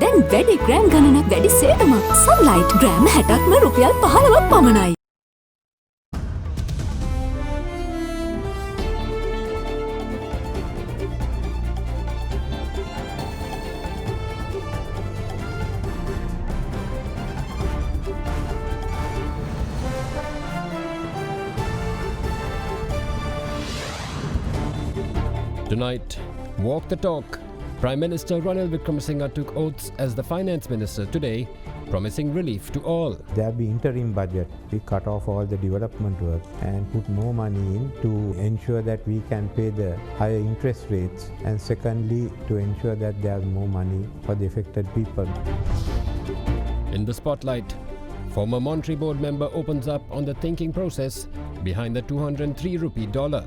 දැන් වැඩි ග්‍රෑම් ගණනක් වැඩි සේවයක් සන්ලයිට් ග්‍රෑම් 60ක්ම රුපියල් 15ක් පමණයි. Tonight, walk the talk. Prime Minister Ranil Wickremesinghe took oaths as the finance minister today, promising relief to all. There will be interim budget. We cut off all the development work and put more money in to ensure that we can pay the higher interest rates, and secondly to ensure that there is more money for the affected people. In the spotlight, former Monetary Board member opens up on the thinking process behind the 203 rupee dollar.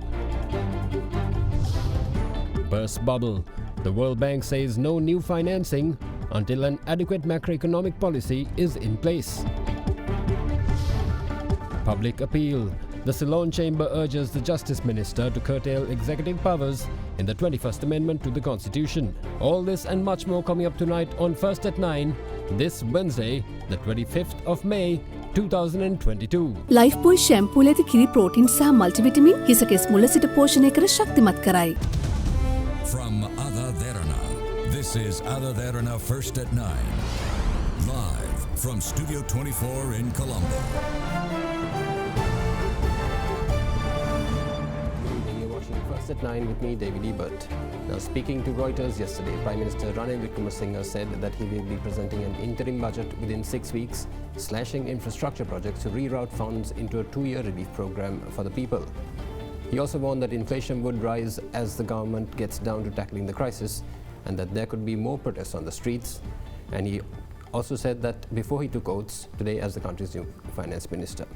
Burst bubble. The World Bank says no new financing until an adequate macroeconomic policy is in place. Public appeal. The Ceylon Chamber urges the Justice Minister to curtail executive powers in the 21st Amendment to the Constitution. All this and much more coming up tonight on First at 9, this Wednesday, the 25th of May, 2022. Lifebuoy shampoo ලෙති කිරි protein සහ multivitamin හිස කෙස් මුල සිට පෝෂණය කර ශක්තිමත් කරයි. From AdaDerana, this is AdaDerana First at 9. Live from Studio 24 in Colombo. You're watching First at 9 with me, David Ebert. Now, speaking to Reuters yesterday, Prime Minister Ranil Wickremesinghe said that he will be presenting an interim budget within 6 weeks, slashing infrastructure projects to reroute funds into a 2-year relief program for the people. He also warned that inflation would rise as the government gets down to tackling the crisis, and that there could be more protests on the streets. And he also said that before he took oaths today as the country's new finance minister.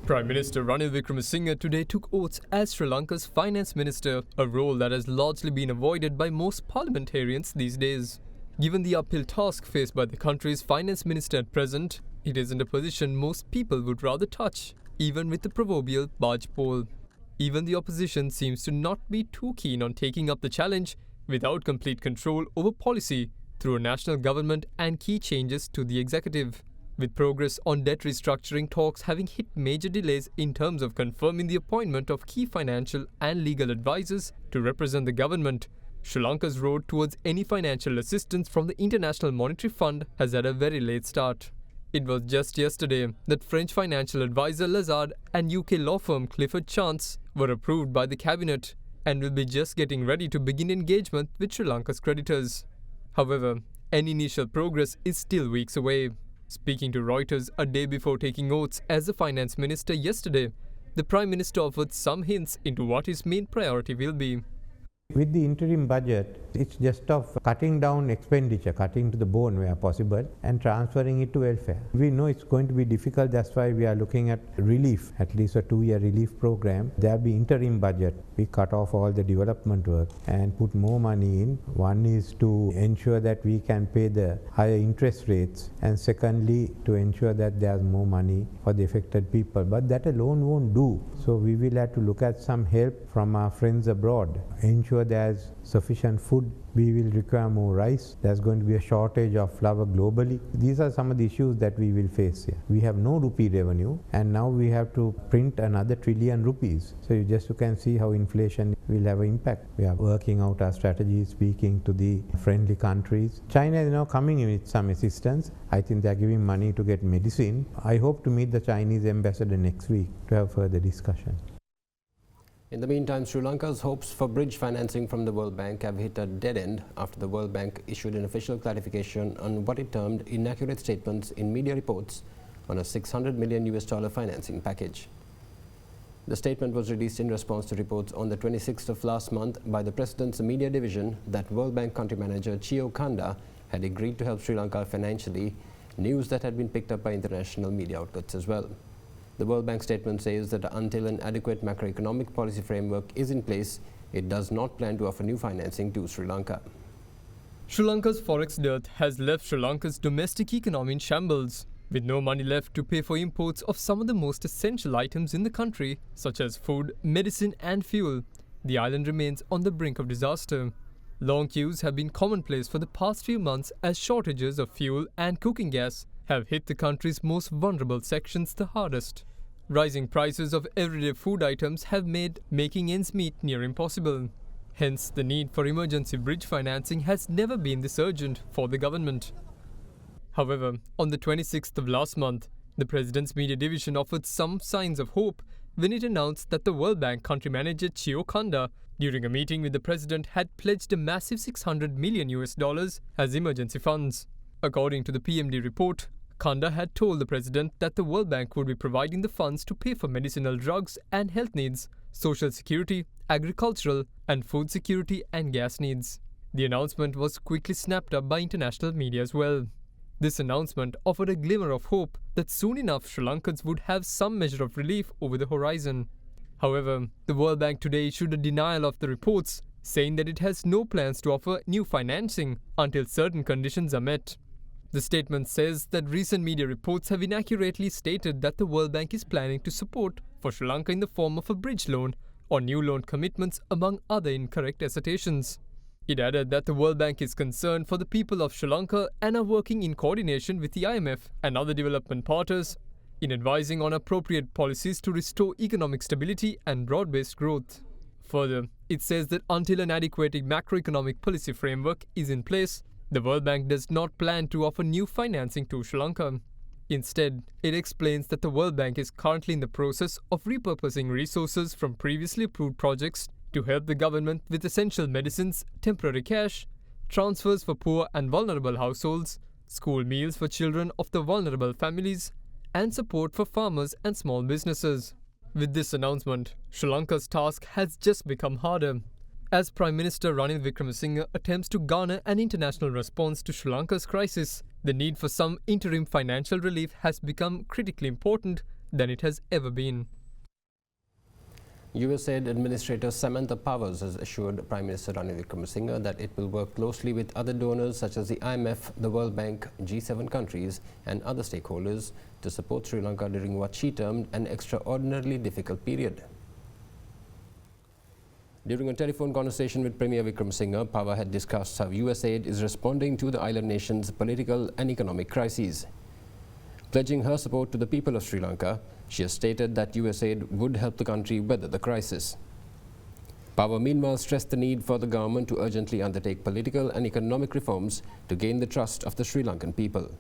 Prime Minister Ranil Wickremesinghe today took oaths as Sri Lanka's finance minister, a role that has largely been avoided by most parliamentarians these days. Given the uphill task faced by the country's finance minister at present, it isn't a position most people would rather touch, even with the proverbial barge pole. Even the opposition seems to not be too keen on taking up the challenge without complete control over policy through a national government and key changes to the executive. With progress on debt restructuring talks having hit major delays in terms of confirming the appointment of key financial and legal advisors to represent the government, Sri Lanka's road towards any financial assistance from the International Monetary Fund has had a very late start. It was just yesterday that French financial advisor Lazard and UK law firm Clifford Chance were approved by the cabinet and will be just getting ready to begin engagement with Sri Lanka's creditors. However, any initial progress is still weeks away. Speaking to Reuters a day before taking oaths as the finance minister yesterday, the Prime Minister offered some hints into what his main priority will be. With the interim budget, it's just of cutting down expenditure, cutting to the bone where possible, and transferring it to welfare. We know it's going to be difficult, that's why we are looking at relief, at least a 2-year relief program. There will be interim budget. We cut off all the development work and put more money in. One is to ensure that we can pay the higher interest rates, and secondly to ensure that there's more money for the affected people. But that alone won't do. So we will have to look at some help from our friends abroad. Ensure there's sufficient food. We will require more rice. There's going to be a shortage of flour globally. These are some of the issues that we will face here. We have no rupee revenue, and now we have to print another trillion rupees. So you can see how inflation will have an impact. We are working out our strategy, speaking to the friendly countries. China is now coming in with some assistance. I think they are giving money to get medicine. I hope to meet the Chinese ambassador next week to have further discussion. In the meantime, Sri Lanka's hopes for bridge financing from the World Bank have hit a dead end after the World Bank issued an official clarification on what it termed inaccurate statements in media reports on a $600 million financing package. The statement was released in response to reports on the 26th of last month by the President's media division that World Bank country manager Chio Kanda had agreed to help Sri Lanka financially, news that had been picked up by international media outlets as well. The World Bank statement says that until an adequate macroeconomic policy framework is in place, it does not plan to offer new financing to Sri Lanka. Sri Lanka's forex dearth has left Sri Lanka's domestic economy in shambles. With no money left to pay for imports of some of the most essential items in the country, such as food, medicine and fuel, the island remains on the brink of disaster. Long queues have been commonplace for the past few months as shortages of fuel and cooking gas have hit the country's most vulnerable sections the hardest. Rising prices of everyday food items have made making ends meet near impossible. Hence, the need for emergency bridge financing has never been this urgent for the government. However, on the 26th of last month, the President's media division offered some signs of hope when it announced that the World Bank country manager Chio Kanda, during a meeting with the President, had pledged a massive $600 million as emergency funds. According to the PMD report, Kanda had told the President that the World Bank would be providing the funds to pay for medicinal drugs and health needs, social security, agricultural and food security and gas needs. The announcement was quickly snapped up by international media as well. This announcement offered a glimmer of hope that soon enough Sri Lankans would have some measure of relief over the horizon. However, the World Bank today issued a denial of the reports, saying that it has no plans to offer new financing until certain conditions are met. The statement says that recent media reports have inaccurately stated that the World Bank is planning to support for Sri Lanka in the form of a bridge loan or new loan commitments, among other incorrect assertions. It added that the World Bank is concerned for the people of Sri Lanka and are working in coordination with the IMF and other development partners in advising on appropriate policies to restore economic stability and broad-based growth. Further, it says that until an adequate macroeconomic policy framework is in place, the World Bank does not plan to offer new financing to Sri Lanka. Instead, it explains that the World Bank is currently in the process of repurposing resources from previously approved projects to help the government with essential medicines, temporary cash, transfers for poor and vulnerable households, school meals for children of the vulnerable families, and support for farmers and small businesses. With this announcement, Sri Lanka's task has just become harder. As Prime Minister Ranil Wickremesinghe attempts to garner an international response to Sri Lanka's crisis, the need for some interim financial relief has become critically important than it has ever been. USAID Administrator Samantha Powers has assured Prime Minister Ranil Wickremesinghe that it will work closely with other donors such as the IMF, the World Bank, G7 countries and other stakeholders to support Sri Lanka during what she termed an extraordinarily difficult period. During a telephone conversation with Premier Wickremesinghe, Power had discussed how USAID is responding to the island nation's political and economic crises. Pledging her support to the people of Sri Lanka, she has stated that USAID would help the country weather the crisis. Power meanwhile stressed the need for the government to urgently undertake political and economic reforms to gain the trust of the Sri Lankan people.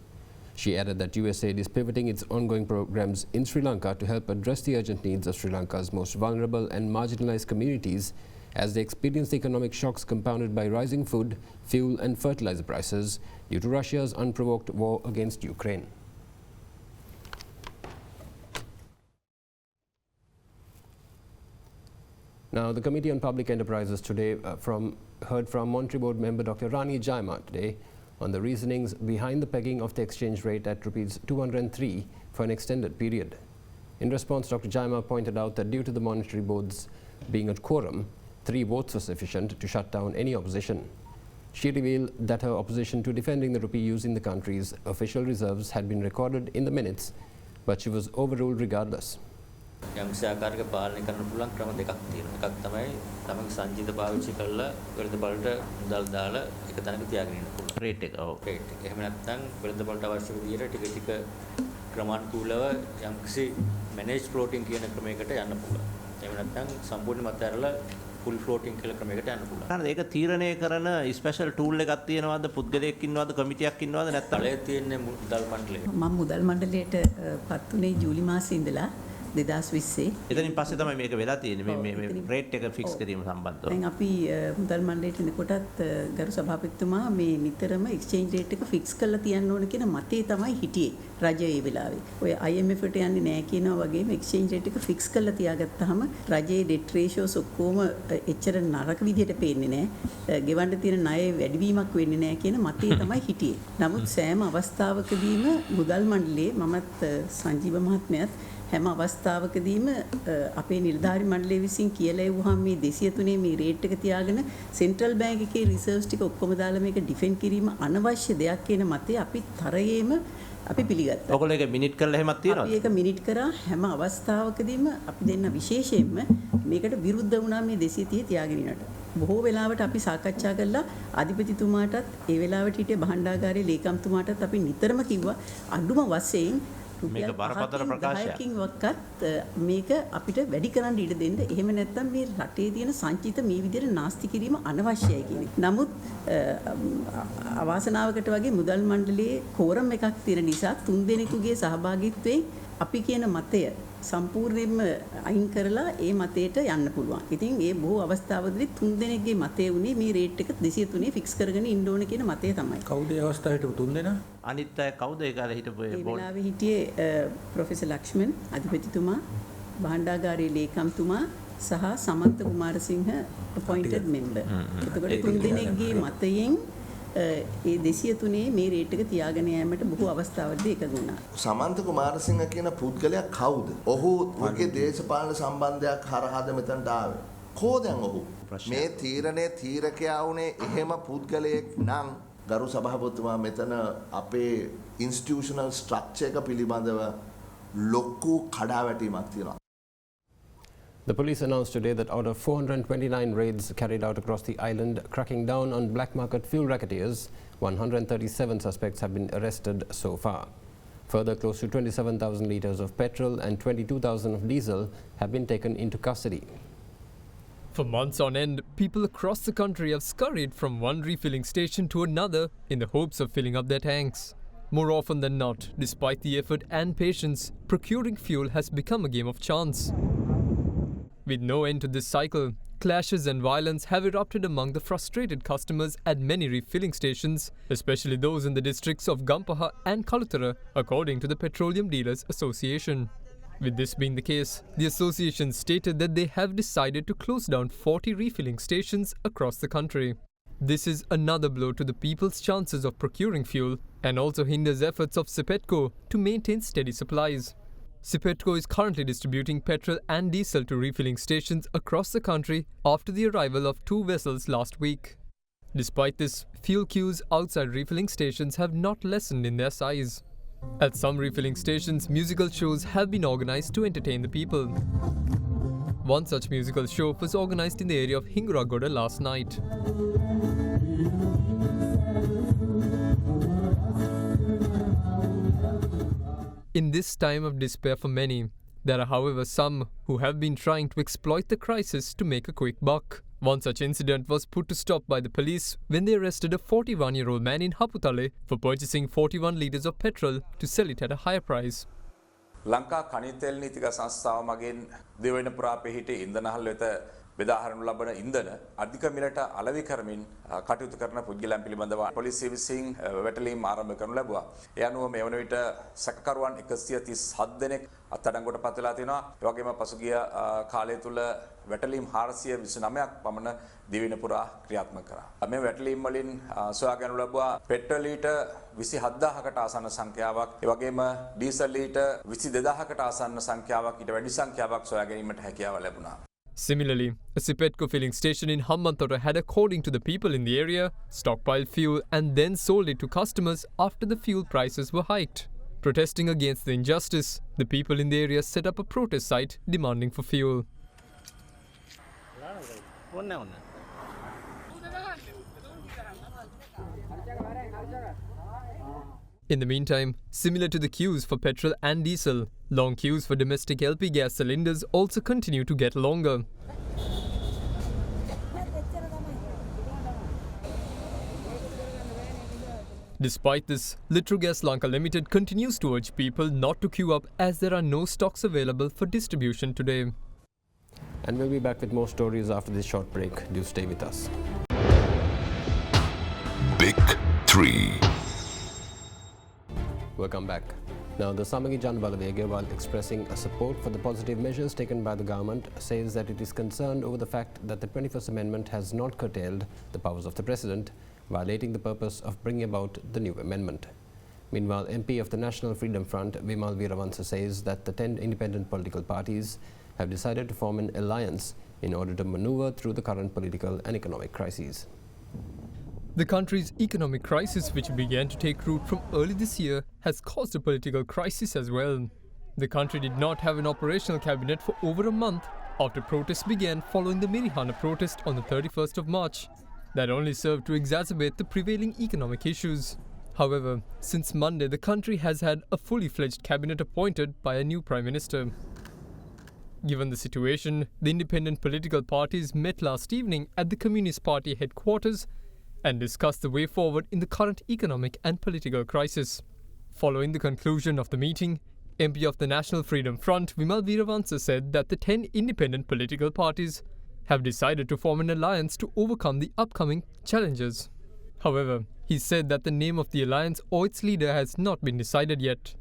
She added that USAID is pivoting its ongoing programs in Sri Lanka to help address the urgent needs of Sri Lanka's most vulnerable and marginalized communities as they experience the economic shocks compounded by rising food, fuel and fertilizer prices due to Russia's unprovoked war against Ukraine. Now, the Committee on Public Enterprises today heard from Monetary Board member Dr. Rani Jayama today on the reasonings behind the pegging of the exchange rate at Rs 203 for an extended period. In response, Dr. Jayama pointed out that due to the Monetary Board's being at quorum, 3 votes were sufficient to shut down any opposition. She revealed that her opposition to defending the rupee using the country's official reserves had been recorded in the minutes, but she was overruled regardless. යම්සි ආකාරයක පාලනය කරන්න පුළුවන් ක්‍රම දෙකක් තියෙනවා. එකක් තමයි තමන්ගේ සංජීත පාවිච්චි කරලා වෙළඳ බලට මුදල් දාලා එක තැනක තියාගෙන ඉන්න පුළුවන්. රේට් එක. ඔව්. රේට් එක. එහෙම නැත්නම් වෙළඳ බලට අවශ්‍ය විදිහට ටික ටික ක්‍රමානුකූලව යම්කිසි මැනේජ් ෆ්ලෝටින් කියන ක්‍රමයකට යන්න පුළුවන්. එහෙම නැත්නම් සම්පූර්ණ මතහැරලා ෆුල් ෆ්ලෝටින් කියලා ක්‍රමයකට යන්න පුළුවන්. හරිද? ඒක තීරණය කරන ස්පෙෂල් ටූල් එකක් තියෙනවද? පුද්ගලයෙක් ඉන්නවද? කමිටියක් ඉන්නවද? නැත්නම් බලය තියෙන්නේ මුදල් මණ්ඩලයේ. මම මුදල් මණ්ඩලයට පත් වුණේ ජූලි මාසයේ ඉඳලා 2020. එතනින් පස්සේ තමයි මේක වෙලා තියෙන්නේ මේ රේට් එක ෆික්ස් කිරීම සම්බන්ධව. දැන් අපි මුදල් මණ්ඩලයට එනකොටත් ගරු සභාපතිතුමා මේ නිතරම එක්ස්චේන්ජ් රේට් එක ෆික්ස් කරලා තියන්න ඕන කියන මතේ තමයි හිටියේ රජය ඒ වෙලාවේ. ඔය IMF එකට යන්නේ නැහැ කියනවා වගේම එක්ස්චේන්ජ් රේට් එක ෆික්ස් කරලා තියාගත්තාම රජයේ ඩෙට් රේෂියෝස් ඔක්කොම එච්චර නරක විදිහට පේන්නේ නැහැ. ගෙවන්න තියෙන ණය වැඩිවීමක් වෙන්නේ නැහැ කියන මතේ තමයි හිටියේ. නමුත් සෑම අවස්ථාවකදීම මුදල් මණ්ඩලයේ මමත් සංජීව මහත්මයාත් හැම අවස්ථාවකදීම අපේ නිලධාරි මණ්ඩලය විසින් කියලා එවුවාම මේ 203 මේ රේට් එක තියාගෙන සෙන්ට්‍රල් බැංක් එකේ රිසර්ව්ස් ටික ඔක්කොම දාලා මේක ඩිෆෙන්ඩ් කිරීම අනවශ්‍ය දෙයක් කියන මතය අපි තරයේම අපි පිළිගත්තා. ඔයගොල්ලෝ ඒක මිනිට් කරලා එහෙමත් තියනවද? අපි ඒක මිනිට් කරා හැම අවස්ථාවකදීම අපි දෙන්න විශේෂයෙන්ම මේකට විරුද්ධ වුණා මේ 230 තියාගෙන ඉන්නට. බොහෝ වෙලාවට අපි සාකච්ඡා කළා අධිපතිතුමාටත් ඒ වෙලාවට හිටිය භාණ්ඩාගාරයේ ලේකම්තුමාටත් අපි නිතරම කිව්වා අඩුම වශයෙන් මේක බරපතල ප්‍රකාශයක්. 10කින් වක්කත් මේක අපිට වැඩි කරන්න ඉඩ දෙන්න. එහෙම නැත්නම් මේ රටේ තියෙන සංචිත මේ විදිහට නාස්ති කිරීම අනවශ්‍යයි කියන එක. නමුත් අවාසනාවකට වගේ මුදල් මණ්ඩලයේ කෝරම් එකක් තියෙන නිසා 3 දෙනෙකුගේ සහභාගීත්වයෙන් අපි කියන මතය සම්පූර්ණයෙන්ම අයින් කරලා ඒ මතයට යන්න පුළුවන්. ඉතින් ඒ බොහෝ අවස්ථාවලදී 3 දෙනෙක්ගේ මතය උනේ මේ රේට් එක 203 ෆික්ස් කරගෙන ඉන්න ඕන කියන මතය තමයි. කවුද ඒ අවස්ථාවේ හිටපු 3 දෙනා? අනිත් අය කවුද ඒක අර හිටපු ඒ වෙලාවේ හිටියේ ප්‍රොෆෙසර් ලක්ෂ්මන් අධිපතිතුමා, භාණ්ඩාගාරයේ ලේකම්තුමා සහ සමන්ත කුමාරසිංහ appointed member. එතකොට 3 දෙනෙක්ගේ මතයෙන් ඒ 203 මේ රේට් එක තියාගෙන යෑමට බොහෝ අවස්ථාවලදී එකඟ වුණා. සමන්ත කුමාරසිංහ කියන පුද්ගලයා කවුද? ඔහු ඔහුගේ දේශපාලන සම්බන්ධයක් හරහාද මෙතනට ආවේ? කොහෙන්ද ඔහු? මේ තීරණයේ තීරකයා වුණේ එහෙම පුද්ගලයෙක් නම් ගරු සභාපතිතුමා මෙතන අපේ ඉන්ස්ටිටියුෂනල් ස්ට්‍රක්චර් එක පිළිබඳව ලොකු කඩාවැටීමක් තියෙනවා. The police announced today that out of 429 raids carried out across the island, cracking down on black market fuel racketeers, 137 suspects have been arrested so far. Further, close to 27,000 litres of petrol and 22,000 of diesel have been taken into custody. For months on end, people across the country have scurried from one refilling station to another in the hopes of filling up their tanks. More often than not, despite the effort and patience, procuring fuel has become a game of chance. With no end to this cycle, clashes and violence have erupted among the frustrated customers at many refilling stations, especially those in the districts of Gampaha and Kalutara, according to the Petroleum Dealers Association. With this being the case, the association stated that they have decided to close down 40 refilling stations across the country. This is another blow to the people's chances of procuring fuel and also hinders efforts of Sepetco to maintain steady supplies. Sepetco is currently distributing petrol and diesel to refilling stations across the country after the arrival of 2 vessels last week. Despite this, fuel queues outside refilling stations have not lessened in their size. At some refilling stations, musical shows have been organized to entertain the people. One such musical show was organized in the area of Hinguragoda last night. In this time of despair for many, there are however some who have been trying to exploit the crisis to make a quick buck. One such incident was put to stop by the police when they arrested a 41-year-old man in Haputale for purchasing 41 litres of petrol to sell it at a higher price. Lanka කනිතෙල් නීතික සංස්ථාව මගින් දෙවන පුරා පිහිටි ඉන්ධනහල් වෙත බෙදා හරිනු ලබන ඉන්ධන අධික මිලට අලෙවි කරමින් කටයුතු කරන පුද්ගලයන් පිළිබඳව පොලිසිය විසින් වැටලීම් ආරම්භ කරනු ලැබුවා. ඒ අනුව මේ වන විට සැකකරුවන් 137 දෙනෙක් අත්අඩංගුවට පත් වෙලා තිනවා. ඒ වගේම පසුගිය කාලය තුල වැටලීම් 429ක් පමණ දිවින පුරා ක්‍රියාත්මක කරා. මේ වැටලීම් වලින් සොයා ගන්නු ලැබුවා පෙට්‍රල් ලීටර් 27000කට ආසන්න සංඛ්‍යාවක්, ඒ වගේම ඩීසල් ලීටර් 22000කට ආසන්න සංඛ්‍යාවක් ඊට වැඩි සංඛ්‍යාවක් සොයා ගැනීමට හැකියාව ලැබුණා. Similarly, a Sepetco filling station in Hambantota had, according to the people in the area, stockpiled fuel and then sold it to customers after the fuel prices were hiked. Protesting against the injustice, the people in the area set up a protest site demanding for fuel. In the meantime, similar to the queues for petrol and diesel, long queues for domestic LP gas cylinders also continue to get longer. Despite this, Litrogas Lanka Limited continues to urge people not to queue up as there are no stocks available for distribution today. And we'll be back with more stories after this short break. Do stay with us. Big 3. Welcome back. Now, the Samagi Jan Balavege, while expressing a support for the positive measures taken by the government, says that it is concerned over the fact that the 21st Amendment has not curtailed the powers of the President, violating the purpose of bringing about the new amendment. Meanwhile, MP of the National Freedom Front, Vimal Veeravansa, says that the 10 independent political parties have decided to form an alliance in order to maneuver through the current political and economic crises. The country's economic crisis, which began to take root from early this year, has caused a political crisis as well. The country did not have an operational cabinet for over a month after protests began following the Mirihana protest on the 31st of March that only served to exacerbate the prevailing economic issues. However, since Monday, the country has had a fully fledged cabinet appointed by a new prime minister. Given the situation, the independent political parties met last evening at the Communist Party headquarters and discussed the way forward in the current economic and political crisis. Following the conclusion of the meeting, MP of the National Freedom Front, Vimal Weerawansa, said that the 10 independent political parties have decided to form an alliance to overcome the upcoming challenges. However, he said that the name of the alliance or its leader has not been decided yet.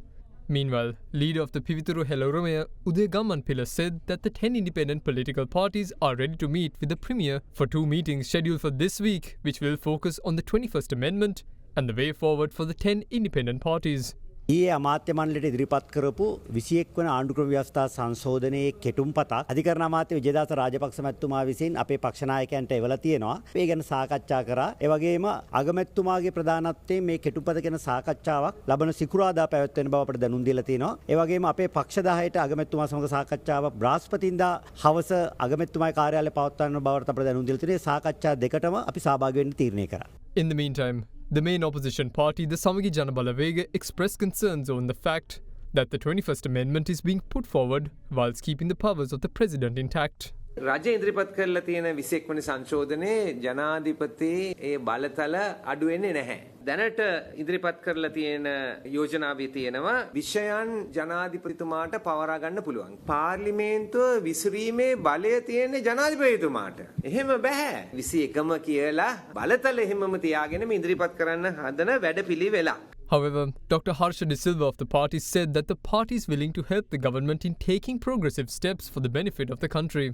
Meanwhile, leader of the Pivituru Helauramaya, Uday Gammanpilla, said that the 10 independent political parties are ready to meet with the Premier for 2 meetings scheduled for this week, which will focus on the 21st Amendment and the way forward for the 10 independent parties. ඊයේ අමාත්‍ය මණ්ඩලයට ඉදිරිපත් කරපු 21 වන ආණ්ඩුක්‍රම ව්‍යවස්ථා සංශෝධනයේ කෙටුම්පතක් අධිකරණ අමාත්‍ය විජේදාස රාජපක්ෂ මැතිතුමා විසින් අපේ පක්ෂ නායකයන්ට එවලා තියෙනවා. ඒ ගැන සාකච්ඡා කරා. ඒ වගේම අගමැතිතුමාගේ ප්‍රධානත්වයෙන් මේ කෙටුම්පත ගැන සාකච්ඡාවක් ලබන සිකුරාදා පැවැත්වෙන බව අපට දැනුම් දීලා තියෙනවා. ඒ වගේම අපේ පක්ෂ 10ට අගමැතිතුමා සමග සාකච්ඡාව බ්‍රහස්පතින්දා හවස අගමැතිතුමාගේ කාර්යාලය පවත්වන්න බවට අපට දැනුම් දීලා තියෙනවා. සාකච්ඡා දෙකටම අපි සහභාගී වෙන්න තීරණය කරා. In the meantime, the main opposition party, the Samagi Janabalavega, expressed concerns on the fact that the 21st Amendment is being put forward whilst keeping the powers of the president intact. රජය ඉදිරිපත් කරලා තියෙන 21 වෙනි සංශෝධනයේ ජනාධිපති ඒ බලතල අඩු වෙන්නේ නැහැ. දැනට ඉදිරිපත් කරලා තියෙන යෝජනාවේ තියෙනවා විෂයන් ජනාධිපතිතුමාට පවරා ගන්න පුළුවන්. පාර්ලිමේන්තුව විසිරීමේ බලය තියෙන්නේ ජනාධිපතිතුමාට. එහෙම බෑ. 21ම කියලා බලතල එහෙමම තියාගෙන මේ ඉදිරිපත් කරන්න හදන වැඩපිළිවෙලක්. However, Dr. Harsha De Silva of the party said that the party is willing to help the government in taking progressive steps for the benefit of the country.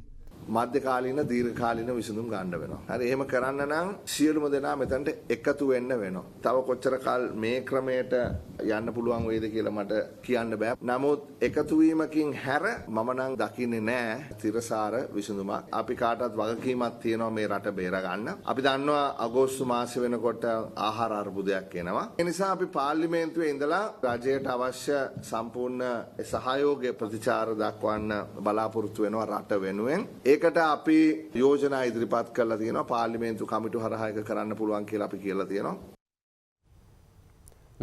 මධ්‍යකාලීන දීර්ඝකාලීන විසඳුම් ගන්න වෙනවා. හරි එහෙම කරන්න නම් සියලුම දෙනා මෙතනට එකතු වෙන්න වෙනවා. තව කොච්චර කාල මේ ක්‍රමයට යන්න පුළුවන් වේද කියලා මට කියන්න බෑ. නමුත් එකතු වීමකින් හැර මම නම් දකින්නේ නෑ තිරසාර විසඳුමක්. අපි කාටවත් වගකීමක් තියෙනවා මේ රට බේර ගන්න. අපි දන්නවා අගෝස්තු මාසෙ වෙනකොට ආහාර අර්බුදයක් එනවා. ඒ නිසා අපි පාර්ලිමේන්තුවේ ඉඳලා රජයට අවශ්‍ය සම්පූර්ණ සහයෝගය ප්‍රතිචාර දක්වන්න බලාපොරොත්තු වෙනවා රට වෙනුවෙන්. ඒකට අපි යෝජනා ඉදිරිපත් කරලා තියෙනවා පාර්ලිමේන්තු කමිටු හරහා එක කරන්න පුළුවන් කියලා අපි කියලා තියෙනවා.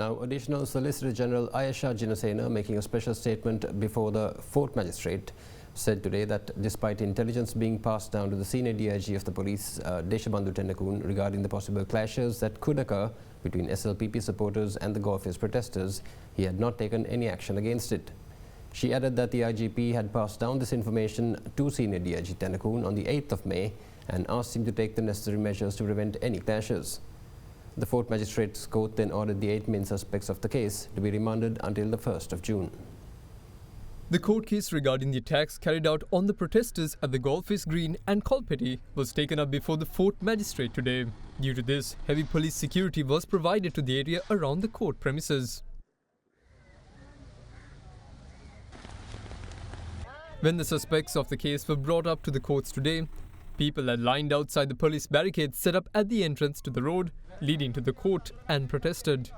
Now, additional Solicitor General Ayesha Jinasena, making a special statement before the Fourth Magistrate, said today that despite intelligence being passed down to the senior DIG of the police, Deshabandhu Tendakun, regarding the possible clashes that could occur between SLPP supporters and the Golf Face protesters, he had not taken any action against it. She added that the IGP had passed down this information to senior DIG Tendakun on the 8th of May and asked him to take the necessary measures to prevent any clashes. The Fourth Magistrates Court then ordered the 8 main suspects of the case to be remanded until the 1st of June. The court case regarding the attacks carried out on the protesters at the Golfis Green and Kolpeti was taken up before the Fourth Magistrate today. Due to this, heavy police security was provided to the area around the court premises. When the suspects of the case were brought up to the courts today, people had lined outside the police barricades set up at the entrance to the road leading to the court and protested.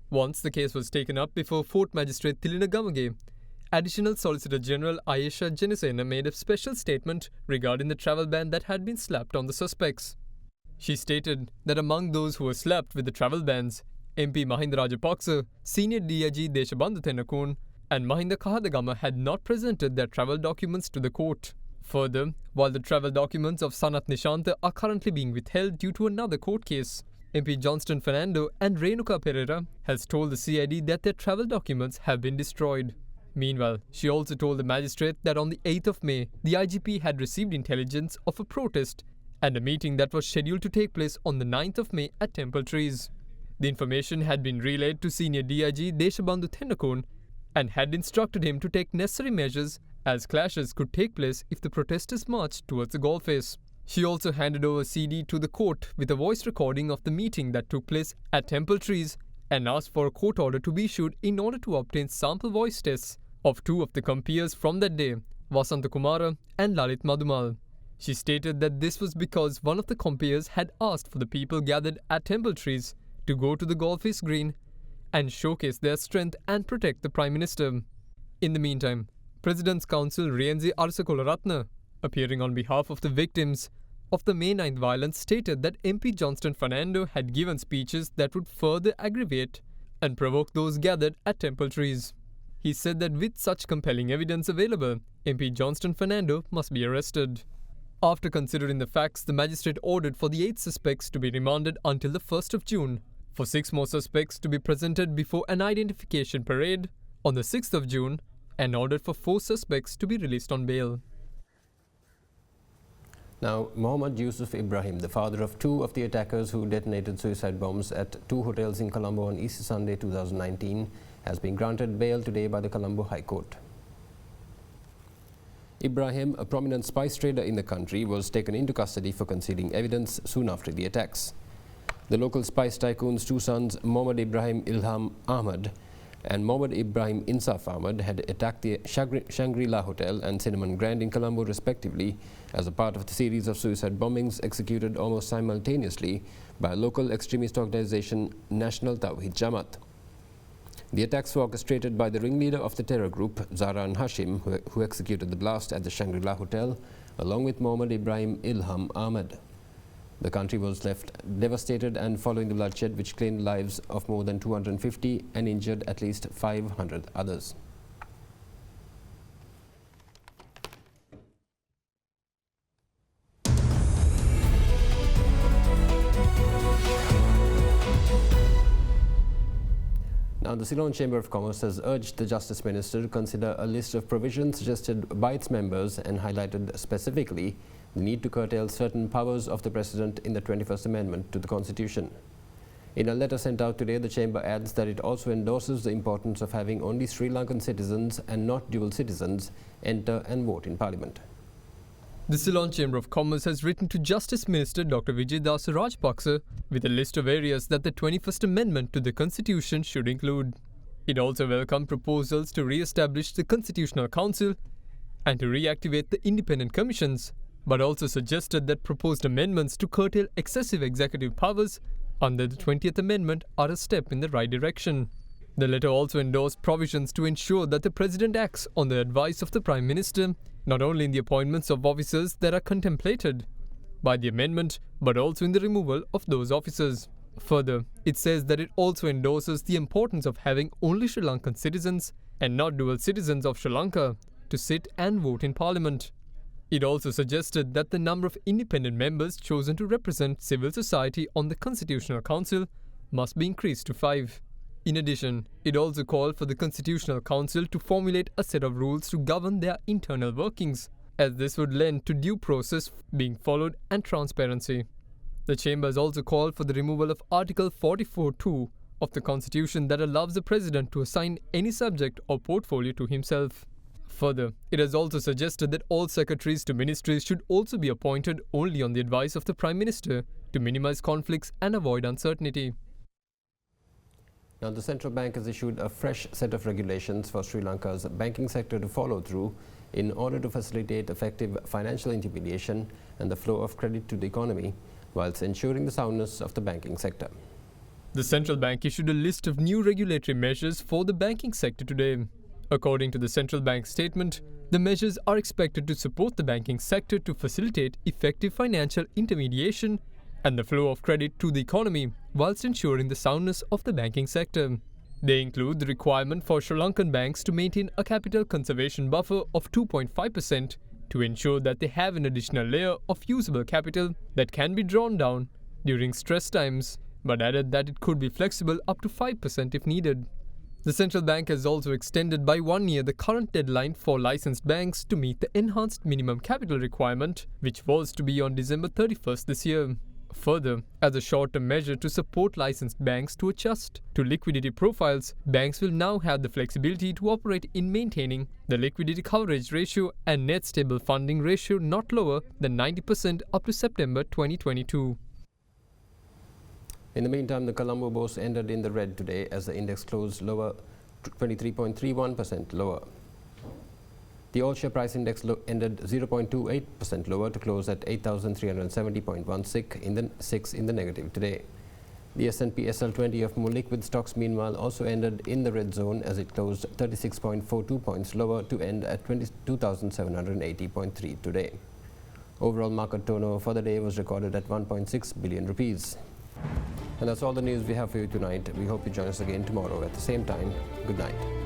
Once the case was taken up before Fourth Magistrate Tilina Gamage, Additional Solicitor General Ayesha Jinasena made a special statement regarding the travel ban that had been slapped on the suspects. She stated that among those who were slapped with the travel bans, MP Mahinda Rajapaksa, Senior DIG Deshabandhu Tendakun and Mahinda Kahadagama had not presented their travel documents to the court. Further, while the travel documents of Sanat Nishanta are currently being withheld due to another court case, MP Johnston Fernando and Renuka Pereira has told the CID that their travel documents have been destroyed. Meanwhile, she also told the magistrate that on the 8th of May, the IGP had received intelligence of a protest and a meeting that was scheduled to take place on the 9th of May at Temple Trees. The information had been relayed to Senior DIG Deshabandhu Tendakun and had instructed him to take necessary measures as clashes could take place if the protesters marched towards the Golf Face. She also handed over a CD to the court with a voice recording of the meeting that took place at Temple Trees and asked for a court order to be issued in order to obtain sample voice tests of 2 of the compeers from that day, Vasanta Kumara and Lalit Madhumal. She stated that this was because one of the compeers had asked for the people gathered at Temple Trees to go to the golfers green and showcase their strength and protect the Prime Minister. In the meantime, President's Counsel Rienzi Arsakolaratne, appearing on behalf of the victims of the May 9th violence, stated that MP Johnston Fernando had given speeches that would further aggravate and provoke those gathered at Temple Trees. He said that with such compelling evidence available, MP Johnston Fernando must be arrested. After considering the facts, the magistrate ordered for the 8 suspects to be remanded until the 1st of June, for 6 more suspects to be presented before an identification parade on the 6th of June, and ordered for 4 suspects to be released on bail. Now, Mohammed Ibrahim, the father of 2 of the attackers who detonated suicide bombs at 2 hotels in Colombo on Easter Sunday 2019, has been granted bail today by the Colombo High Court. Ibrahim, a prominent spice trader in the country, was taken into custody for concealing evidence soon after the attacks. The local spice tycoon's 2 sons, Mohammed Ibrahim Ilham Ahmad and Mohammed Ibrahim Insaf Ahmad, had attacked the Shangri-La Hotel and Cinnamon Grand in Colombo respectively as a part of the series of suicide bombings executed almost simultaneously by local extremist organization National Tawhid Jamaat. The attacks were orchestrated by the ringleader of the terror group, Zaran Hashim, who executed the blast at the Shangri-La Hotel, along with Mohammed Ibrahim Ilham Ahmad. The country was left devastated and following the bloodshed, which claimed lives of more than 250 and injured at least 500 others. Now, the Ceylon Chamber of Commerce has urged the Justice Minister to consider a list of provisions suggested by its members and highlighted specifically the need to curtail certain powers of the President in the 21st Amendment to the Constitution. In a letter sent out today, the Chamber adds that it also endorses the importance of having only Sri Lankan citizens and not dual citizens enter and vote in Parliament. The Ceylon Chamber of Commerce has written to Justice Minister Dr. Vijayadasa Rajapaksa with a list of areas that the 21st Amendment to the Constitution should include. It also welcomed proposals to re-establish the Constitutional Council and to reactivate the independent commissions, but also suggested that proposed amendments to curtail excessive executive powers under the 20th Amendment are a step in the right direction. The letter also endorsed provisions to ensure that the President acts on the advice of the Prime Minister, not only in the appointments of officers that are contemplated by the amendment, but also in the removal of those officers. Further, it says that it also endorses the importance of having only Sri Lankan citizens and not dual citizens of Sri Lanka to sit and vote in Parliament. It also suggested that the number of independent members chosen to represent civil society on the Constitutional Council must be increased to 5. In addition, it also called for the Constitutional Council to formulate a set of rules to govern their internal workings, as this would lend to due process being followed and transparency. The Chamber has also called for the removal of Article 44(2) of the Constitution that allows the President to assign any subject or portfolio to himself. Further, it has also suggested that all secretaries to ministries should also be appointed only on the advice of the Prime Minister to minimize conflicts and avoid uncertainty. Now, the central bank has issued a fresh set of regulations for Sri Lanka's banking sector to follow through in order to facilitate effective financial intermediation and the flow of credit to the economy, whilst ensuring the soundness of the banking sector. The central bank issued a list of new regulatory measures for the banking sector today. According to the central bank statement, the measures are expected to support the banking sector to facilitate effective financial intermediation and the flow of credit to the economy, whilst ensuring the soundness of the banking sector. They include the requirement for Sri Lankan banks to maintain a capital conservation buffer of 2.5% to ensure that they have an additional layer of usable capital that can be drawn down during stress times, but added that it could be flexible up to 5% if needed. The central bank has also extended by 1 year the current deadline for licensed banks to meet the enhanced minimum capital requirement, which was to be on December 31st this year. Further, as a short-term measure to support licensed banks to adjust to liquidity profiles, banks will now have the flexibility to operate in maintaining the liquidity coverage ratio and net stable funding ratio not lower than 90% up to September 2022. In the meantime, the Colombo Bourse ended in the red today as the index closed lower, 23.31% lower. The all-share price index ended 0.28% lower to close at 8,370.16 in the negative today. The S&P SL20 of more liquid stocks meanwhile also ended in the red zone as it closed 36.42 points lower to end at 22,780.3 today. Overall market turnover for the day was recorded at 1.6 billion rupees. And that's all the news we have for you tonight. We hope you join us again tomorrow at the same time. Good night.